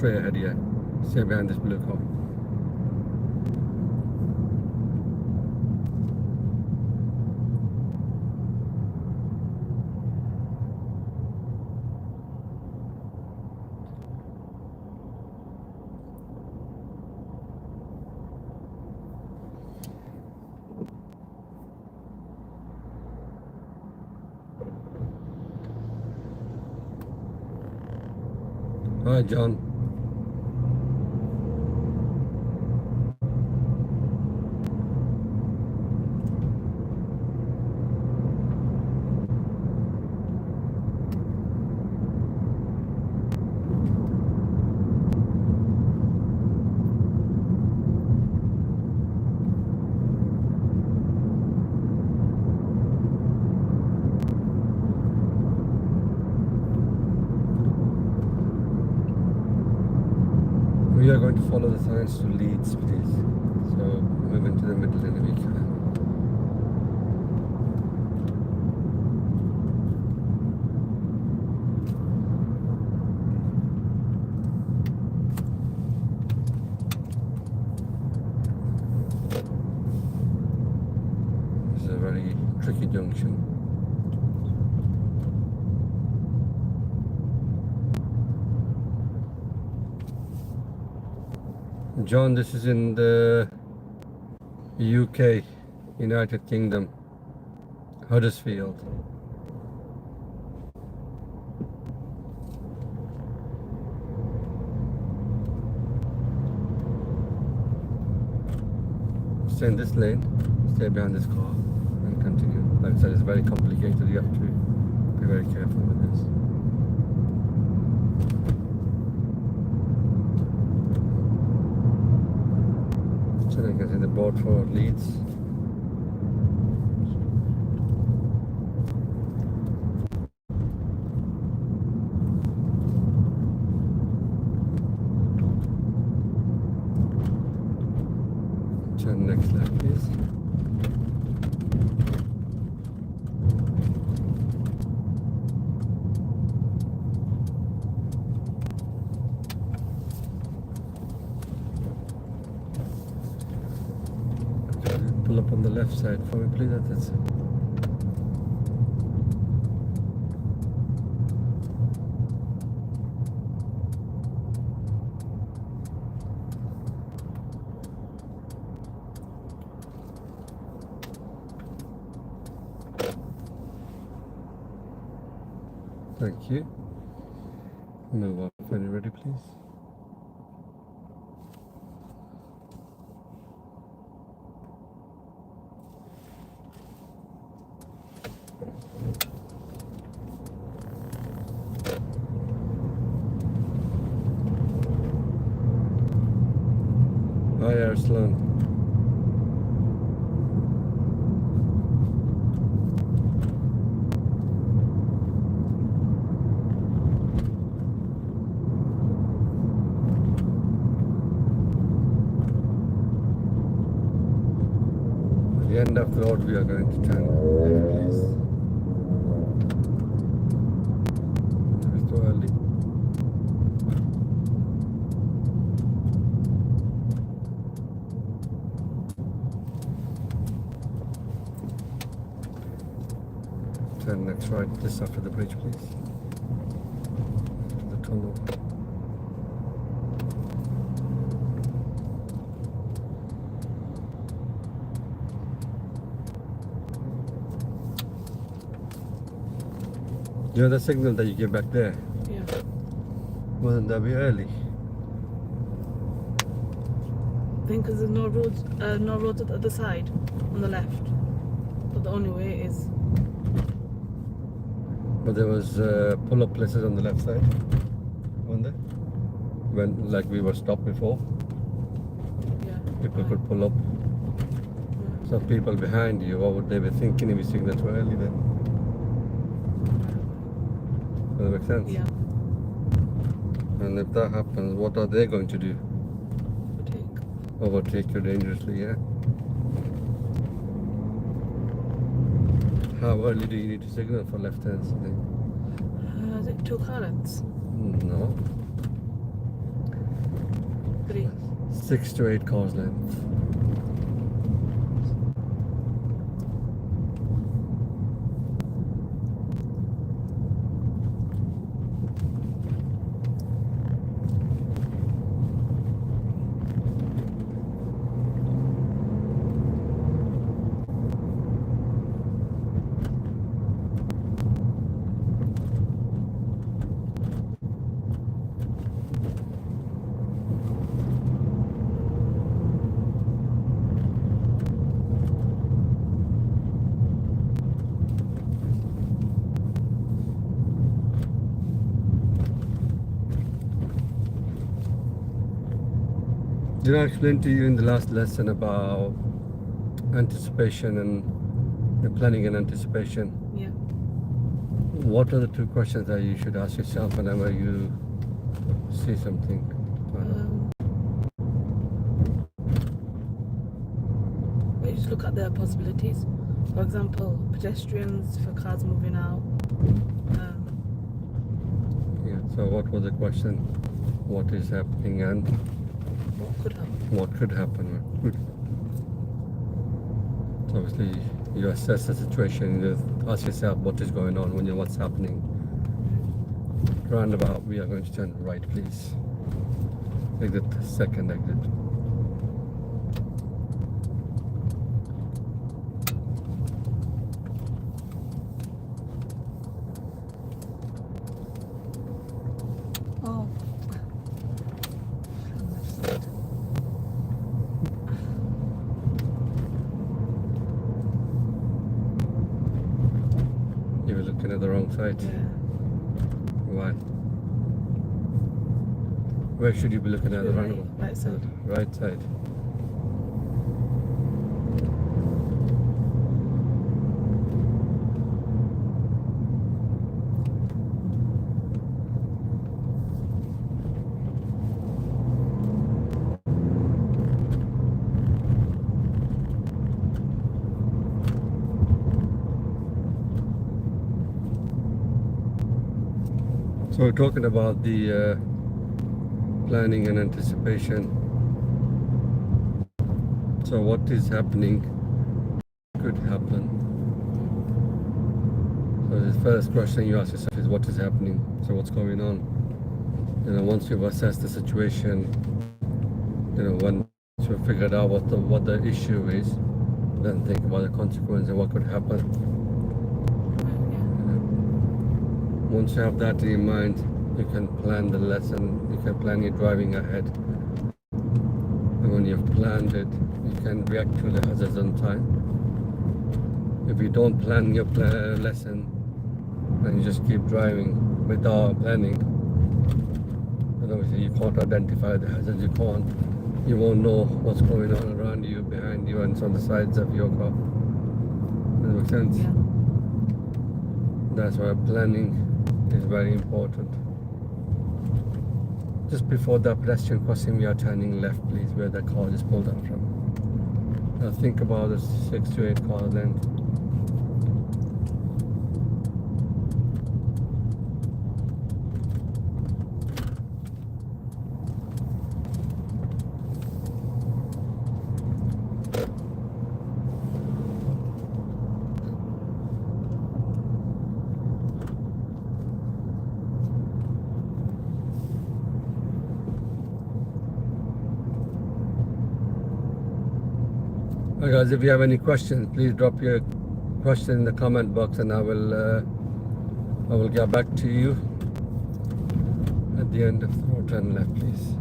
Straight ahead, yeah. Stay behind this blue car. Hi, John. We are going to follow the signs to Leeds, please. So move into the middle in the week. This is a very tricky junction. John, this is in the UK, United Kingdom, Huddersfield. Stay in this lane, stay behind this car and continue. Like I said, it's very complicated. You have to be very careful with this. So I can see the board for Leeds. Turn next left, please. Pull up on the left side for me, please. That's it. Thank you. Move up when you're ready, please. Hi, Arslan. At the end of the road, we are going to turn left, please. It's too early. Turn next right, just after the bridge, please. The tunnel. You know the signal that you gave back there? Yeah. Wasn't that be early? I think because there's no roads at the other side, on the left. But the only way is... But there was pull-up places on the left side, weren't there? When, like we were stopped before, Yeah. people right. could pull up. Yeah. So people behind you, what would they be thinking if you signal too early then? Does that make sense? Yeah. And if that happens, what are they going to do? Take. Overtake you dangerously, yeah? How early do you need to signal for left hands? Is it 2 currents? No. 3. 6 to 8 cars length. Did I explain to you in the last lesson about anticipation and planning and anticipation? Yeah. What are the 2 questions that you should ask yourself whenever you see something? You just look at the possibilities. For example, pedestrians, for cars moving out. Yeah. So what was the question? What is happening and What could happen? what could happen? Good. So obviously, you assess the situation. You ask yourself what is going on when you what's happening. Roundabout, we are going to turn right, please. Exit, second exit. Oh. You were looking at the wrong side. Yeah. Why? Where should you be looking at? The Right, roundabout? right side. Right side. So we're talking about the planning and anticipation. So what is happening could happen. So the first question you ask yourself is what is happening? So what's going on? Once you've assessed the situation, once you've figured out what the issue is, then think about the consequence and what could happen. Once you have that in your mind, you can plan the lesson, you can plan your driving ahead. And when you've planned it, you can react to the hazards on time. If you don't plan your lesson and you just keep driving without planning, then obviously you can't identify the hazards, you won't know what's going on around you, behind you, and on the sides of your car. Does that make sense? Yeah. That's why planning is very important. Just before the pedestrian crossing, we are turning left, please, where the car just pulled out from. Now think about the 6 to 8 car length. Hi guys, if you have any questions, please drop your question in the comment box and I will get back to you at the end of the road. Turn left, please.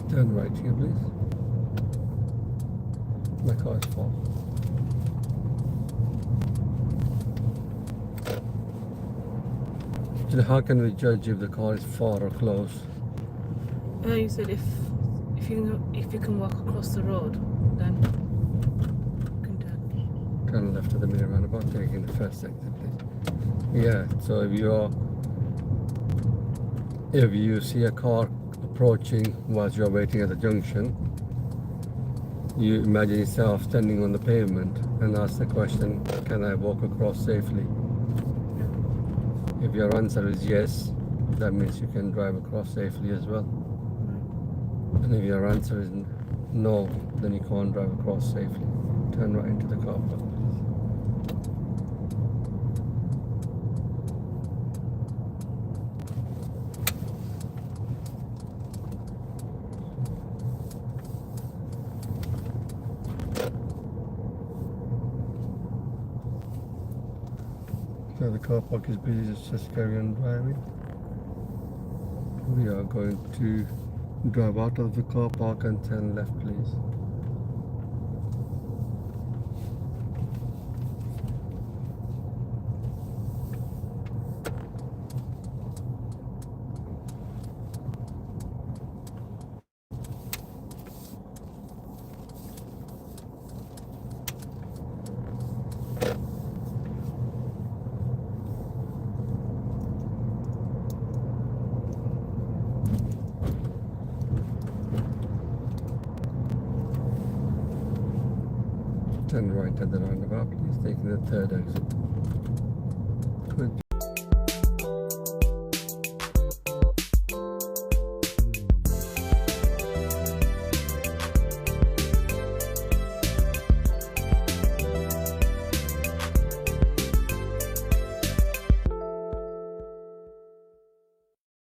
Turn right here, please. My car is full. How can we judge if the car is far or close? You said if you can walk across the road, then you can turn. Turn left at the middle roundabout, taking the first exit, please. Yeah, so if you see a car approaching whilst you're waiting at the junction, You imagine yourself standing on the pavement and ask the question, can I walk across safely? If your answer is yes, that means you can drive across safely as well. And if your answer is no, then you can't drive across safely. Turn right into the car park, please. So the car park is busy, just carry on driving. We are going to drive out of the car park and turn left, please. Turn right at the roundabout, please, taking the third exit. Good